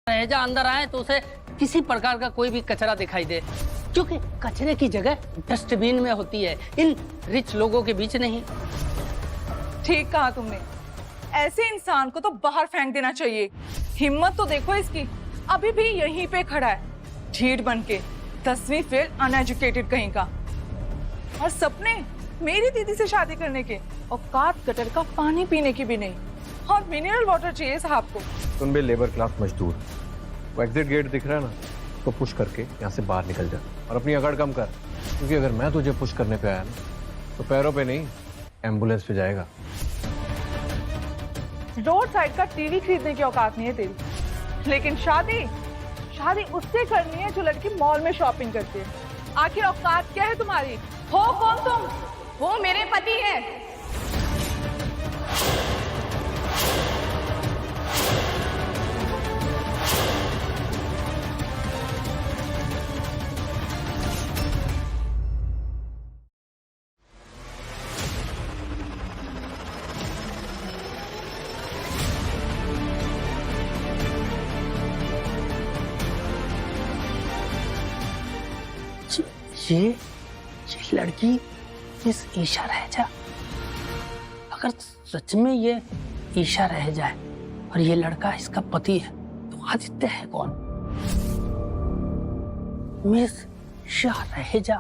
रहेजा अंदर आए तो उसे किसी प्रकार का कोई भी कचरा दिखाई दे, क्योंकि कचरे की जगह डस्टबिन में होती है, इन रिच लोगों के बीच नहीं। ठीक कहा तुमने, ऐसे इंसान को तो बाहर फेंक देना चाहिए। हिम्मत तो देखो इसकी, अभी भी यहीं पे खड़ा है ढीठ बन के, 10वीं फेल अनएजुकेटेड कहीं का। और सपने मेरी दीदी से शादी करने के, औकात गटर का पानी पीने की भी नहीं, और मिनरल वाटर चाहिए साहब को। तुम भी लेबर क्लास मजदूर, वो एग्जिट गेट दिख रहा है ना, तो पुश करके यहाँ से बाहर निकल जा और अपनी अकड़ कम कर, क्योंकि अगर मैं तुझे पुश करने पे आया ना तो पैरों पे नहीं एम्बुलेंस पे जाएगा। रोड साइड का टीवी खरीदने की औकात नहीं है तेरी, लेकिन शादी उससे करनी है जो लड़की मॉल में शॉपिंग करती है। आखिर औकात क्या है तुम्हारी? हो कौन तुम? वो मेरे पति हैं। ये लड़की इस ईशा रहेजा, अगर सच में ये ईशा रहेजा है और ये लड़का इसका पति है, तो आदित्य है कौन? मिस ईशा रहेजा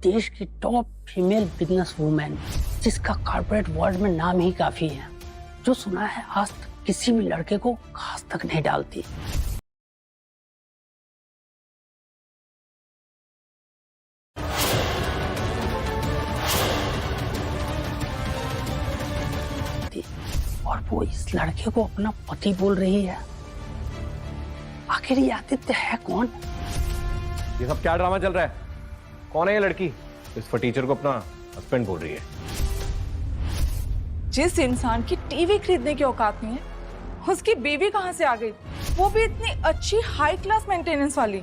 देश की टॉप फीमेल बिजनेस वुमेन, जिसका कॉर्पोरेट वर्ल्ड में नाम ही काफी है, जो सुना है आज तक किसी भी लड़के को घास तक नहीं डालती। और वो इस लड़के को अपना पति बोल रही है। आखिर ये आदित्य है कौन? ये सब क्या ड्रामा चल रहा है? कौन है ये लड़की? इस टीचर को अपना हस्बैंड बोल रही है। जिस इंसान की टीवी खरीदने की औकात नहीं है, उसकी बीवी कहाँ से आ गई, वो भी इतनी अच्छी हाई क्लास मेंटेनेंस वाली।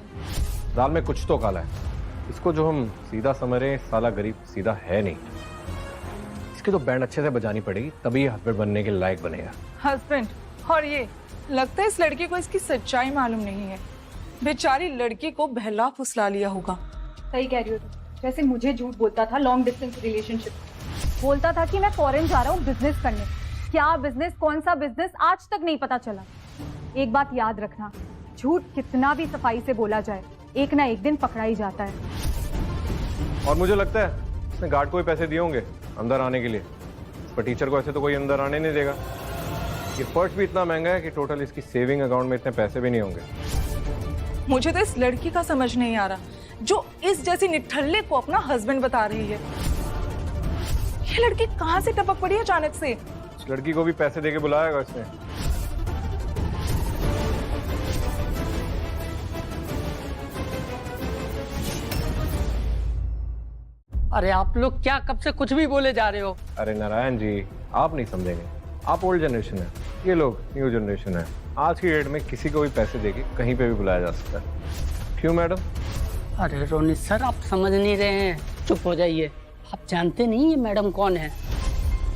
दाल में कुछ तो काला है। इसको जो हम सीधा समझ रहे हैं, साला गरीब सीधा है नहीं। इसकी तो बैंड अच्छे से बजानी पड़ेगी, तभी ये हस्बैंड बनने के लायक बनेगा। हस्बैंड? और ये लगता है इस लड़की को इसकी सच्चाई मालूम नहीं है, बेचारी लड़की को बहला फुसला लिया होगा। सही कह रही हो तुम। जैसे मुझे झूठ बोलता था लॉन्ग डिस्टेंस रिलेशनशिप, बोलता था कि मैं फॉरेन जा रहा हूँ बिजनेस करने। क्या बिजनेस, कौन सा बिजनेस, आज तक नहीं पता चला। एक बात याद रखना, झूठ कितना भी सफाई से बोला जाए, एक ना एक दिन पकड़ा ही जाता है। और मुझे लगता है इसने गार्ड को भी पैसे दिए होंगे अंदर आने के लिए, पर टीचर को ऐसे तो कोई अंदर आने नहीं देगा। ये पर्स भी इतना महंगा है कि टोटल इसकी सेविंग अकाउंट में इतने पैसे भी नहीं होंगे। मुझे तो इस लड़की का समझ नहीं आ रहा, जो इस जैसी निठल्ले को अपना हस्बैंड बता रही है। ये लड़की कहाँ से टपक पड़ी है अचानक से? इस लड़की को भी पैसे देके बुलाएगा इसने। अरे आप लोग क्या कब से कुछ भी बोले जा रहे हो? अरे नारायण जी, आप नहीं समझेंगे, आप ओल्ड जनरेशन है, ये लोग न्यू जनरेशन है। आज की डेट में किसी को भी पैसे देके कहीं पे भी बुलाया जा सकता है। क्यों मैडम? अरे रोनित सर, आप समझ नहीं रहे हैं, चुप हो जाइए। आप जानते नहीं ये मैडम कौन है?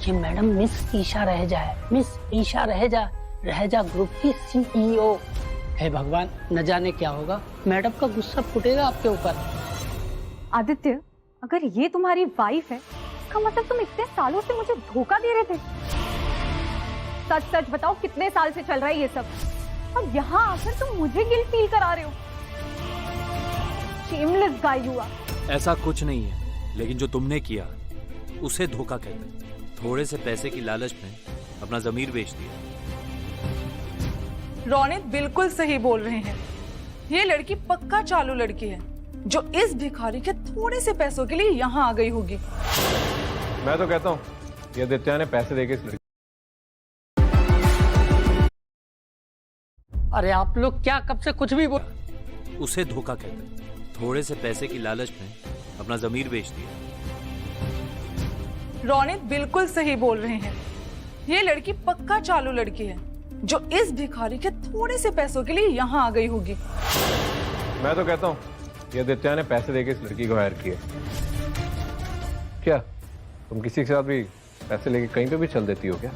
ये मैडम मिस ईशा रहेजा है, मिस ईशा रहेजा ग्रुप की CEO। हे भगवान, न जाने क्या होगा, मैडम का गुस्सा फूटेगा आपके ऊपर। आदित्य, अगर ये तुम्हारी वाइफ है, इसका मतलब तुम इतने सालों से मुझे धोखा दे रहे थे। सच सच बताओ, कितने साल से चल रहा है ये सब? अब यहाँ आकर तुम मुझे गिल्ट फील करा रहे हो। Shameless guy you are. ऐसा कुछ नहीं है, लेकिन जो तुमने किया उसे धोखा कहते हैं। थोड़े से पैसे की लालच में अपना जमीर बेच दिया। रोनित बिल्कुल सही बोल रहे हैं, ये लड़की पक्का चालू लड़की है, जो इस भिखारी के थोड़े से पैसों के लिए यहाँ आ गई होगी। मैं तो कहता हूँ ये आदित्य ने पैसे देके इस लड़की। अरे आप लोग क्या कब से कुछ भी बोल। उसे धोखा कहते हैं। थोड़े से पैसे की लालच में अपना जमीर बेच दिया। रोनित बिल्कुल सही बोल रहे हैं, ये लड़की पक्का चालू लड़की है, जो इस भिखारी के थोड़े से पैसों के लिए यहाँ आ गई होगी। मैं तो कहता हूँ ये आदित्य ने पैसे देके इस लड़की को हायर किया। क्या तुम किसी के साथ भी पैसे लेके कहीं पे भी चल देती हो क्या?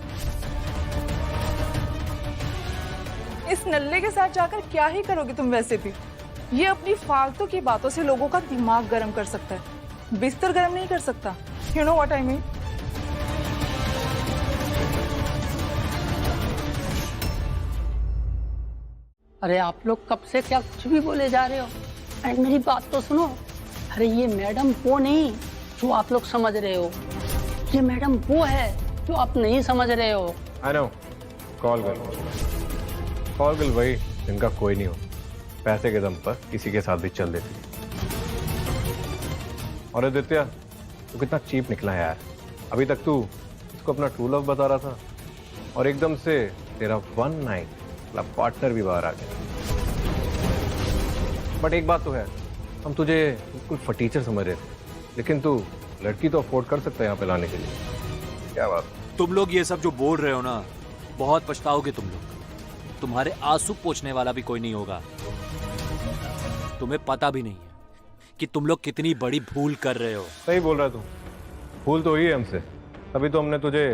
इस इस नल्ले के साथ जाकर क्या ही करोगे तुम वैसे भी। ये अपनी फालतू की बातों से लोगों का दिमाग गर्म कर सकता है, बिस्तर गर्म नहीं कर सकता। You know what I mean. अरे आप लोग कब से क्या कुछ भी बोले जा रहे हो? अरे मेरी बात तो सुनो। अरे ये मैडम वो नहीं जो आप लोग समझ रहे हो, ये मैडम वो है जो आप नहीं समझ रहे हो। आई नो, कॉल कर वही जिनका कोई नहीं हो, पैसे के दम पर किसी के साथ भी चल देती। और आदित्य, तू कितना चीप निकला यार। अभी तक तू इसको अपना ट्रू लव बता रहा था और एकदम से तेरा वन नाइट पार्टनर भी बाहर आ गया। बट एक बात तो है, हम तुझे बिल्कुल फटीचर समझ रहे थे, लेकिन तू लड़की तो अफोर्ड कर सकता है यहाँ पे लाने के लिए। क्या बात? तुम लोग ये सब जो बोल रहे हो ना, बहुत पछताओगे तुम लोग। तुम्हारे आंसू पोंछने वाला भी कोई नहीं होगा। तुम्हें पता भी नहीं है कि तुम लोग कितनी बड़ी भूल कर रहे हो। सही बोल रहा है तू, भूल तो हुई है हमसे। तभी तो हमने तुझे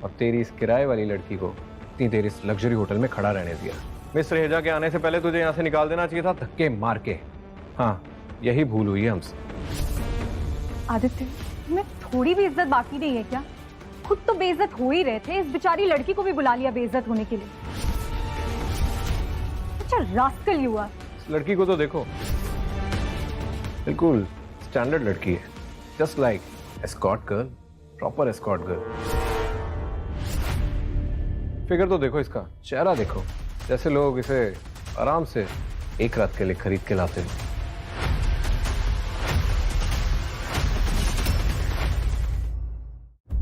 और तेरी इस किराए वाली लड़की को इतनी देर इस लग्जरी होटल में खड़ा रहने दिया। मिस रहेजा के आने से पहले तुझे यहाँ से निकाल देना चाहिए था, धक्के मार के। हाँ, यही भूल हुई है हमसे। आदित्य, तुम्हें थोड़ी भी इज्जत बाकी नहीं है क्या? खुद तो बेइज्जत हो ही रहे थे, इस बेचारी लड़की को भी बुला लिया बेइज्जत होने के लिए। अच्छा रास्कल यू आर। इस लड़की को तो देखो, बिल्कुल स्टैंडर्ड लड़की है, just like escort girl, proper escort girl. Figure तो देखो इसका, चेहरा देखो, जैसे लोग इसे आराम से एक रात के लिए खरीद के लाते हैं।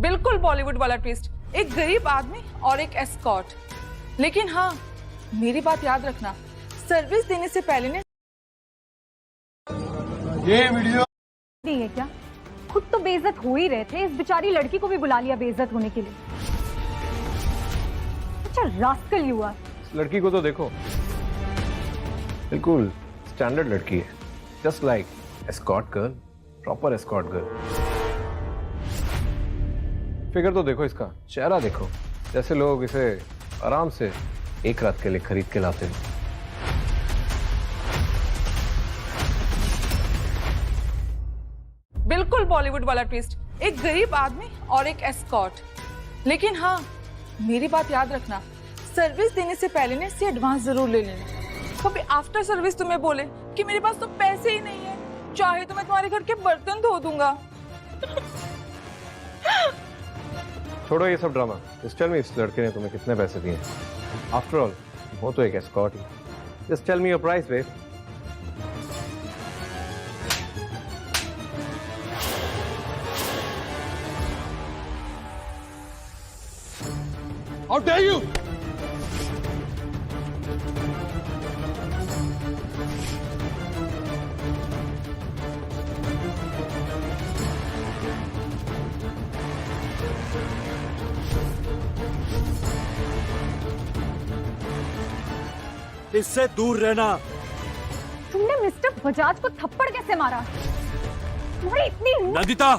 बिल्कुल बॉलीवुड वाला ट्विस्ट, एक गरीब आदमी और एक एस्कॉर्ट। लेकिन हाँ, मेरी बात याद रखना, सर्विस देने से पहले ने ये वीडियो नहीं है क्या? खुद तो बेइज्जत हो ही रहे थे, इस बेचारी लड़की को भी बुला लिया बेइज्जत होने के लिए। अच्छा रास्कल यू आर। इस लड़की को तो देखो, बिल्कुल स्टैंडर्ड लड़की है, just like escort girl, proper escort girl. Figure तो देखो इसका, चेहरा देखो, जैसे लोग इसे आराम से एक रात के लिए खरीद के लाते हैं। बिल्कुल बॉलीवुड वाला ट्विस्ट, एक गरीब आदमी और एक एस्कॉर्ट। लेकिन हाँ, मेरी बात याद रखना, सर्विस देने से पहले ने इससे एडवांस जरूर ले लेना। कभी आफ्टर सर्विस तुम्हें बोले कि मेरे पास तो पैसे ही नहीं है, चाहे तो मैं तुम्हारे घर के बर्तन धो दूंगा। छोड़ो ये सब ड्रामा, जस्ट टेल मी इस लड़के ने तुम्हें कितने पैसे दिए? आफ्टर ऑल वो तो एक एस्कॉर्ट ही। Just tell me your price babe. How dare you? इससे दूर रहना। तुमने मिस्टर बजाज को थप्पड़ कैसे मारा? तुम्हारी इतनी हिम्मत? Nandita,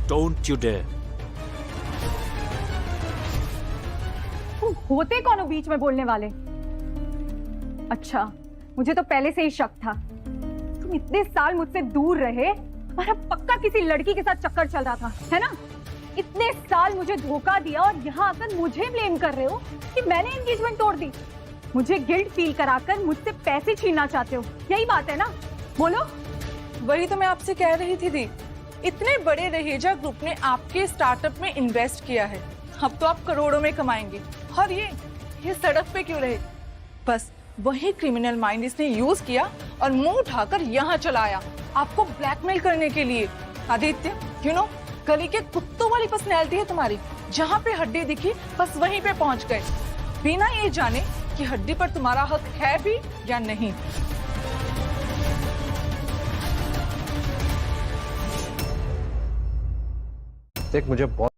don't you dare. तुम होते कौन हो बीच में बोलने वाले? अच्छा, मुझे तो पहले से ही शक था। तुम इतने साल मुझसे दूर रहे, तुम्हारा पक्का किसी लड़की के साथ चक्कर चल रहा था, है ना? इतने साल मुझे धोखा दिया और यहाँ आकर मुझे ब्लेम कर रहे हो कि मैंने एंगेजमेंट तोड़ दी। मुझे गिल्ट फील कराकर मुझसे पैसे छीनना चाहते हो, यही बात है ना? बोलो। वही तो मैं आपसे कह रही थी दी। इतने बड़े रहेजा ग्रुप ने आपके स्टार्टअप में इन्वेस्ट किया है, अब तो आप करोड़ों में कमाएंगे। और ये सड़क पे क्यों रहे? बस वही क्रिमिनल माइंड इसने यूज किया और मुंह उठाकर यहाँ चला आया आपको ब्लैकमेल करने के लिए। आदित्य, यू नो, गली के कुत्तों वाली पर्सनैलिटी है तुम्हारी। जहाँ पे हड्डी दिखी बस वहीं पे पहुंच गए, बिना ये जाने कि हड्डी पर तुम्हारा हक है भी या नहीं। देख, मुझे बहुत